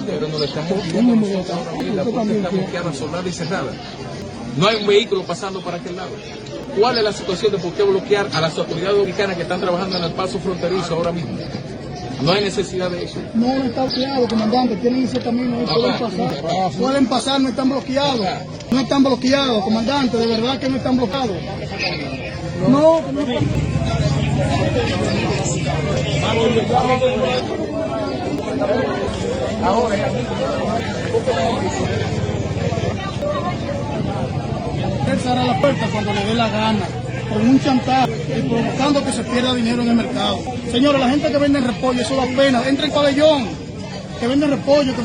Pero no le estamos viendo nosotros. La puerta está bloqueada, soldada y cerrada. No hay un vehículo pasando para aquel lado. ¿Cuál es la situación de por qué bloquear a las autoridades dominicanas que están trabajando en el paso fronterizo ahora mismo? No hay necesidad de eso. No está bloqueado, comandante. Tienen ese camino, pueden pasar. Pueden pasar, no están bloqueados. No están bloqueados, comandante. De verdad que no están bloqueados. No. Él cerrará la puerta cuando le dé la gana, con un chantaje y provocando que se pierda dinero en el mercado. Señores, la gente que vende repollo, eso da pena. Entra en pabellón, que venden repollo, que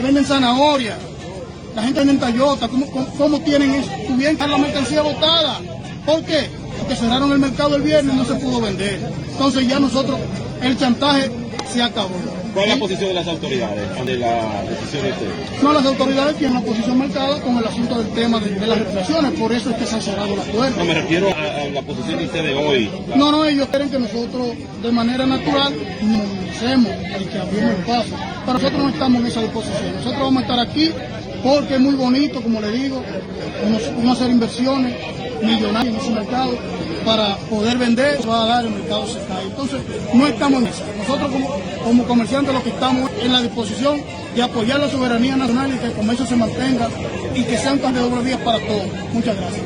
venden zanahoria, la gente vende Toyota. ¿Cómo tienen eso? Tuvieron que la mercancía botada. ¿Por qué? Porque cerraron el mercado el viernes y no se pudo vender. Entonces ya nosotros, el chantaje se acabó. ¿Cuál es la posición de las autoridades de la decisión de ustedes? No, las autoridades tienen una posición marcada con el asunto del tema de las restricciones, por eso es que se han cerrado las puertas. No, me refiero a la posición de ustedes hoy. No, ellos quieren que nosotros de manera natural nos movilicemos y que abrimos el paso. Pero nosotros no estamos en esa disposición. Nosotros vamos a estar aquí porque es muy bonito, como le digo, no hacer inversiones millonarias en ese mercado para poder vender, se va a dar, el mercado se cae. Entonces, no estamos en eso. Nosotros como comerciantes lo que estamos en la disposición de apoyar la soberanía nacional y que el comercio se mantenga y que sean tan de doble vía para todos. Muchas gracias.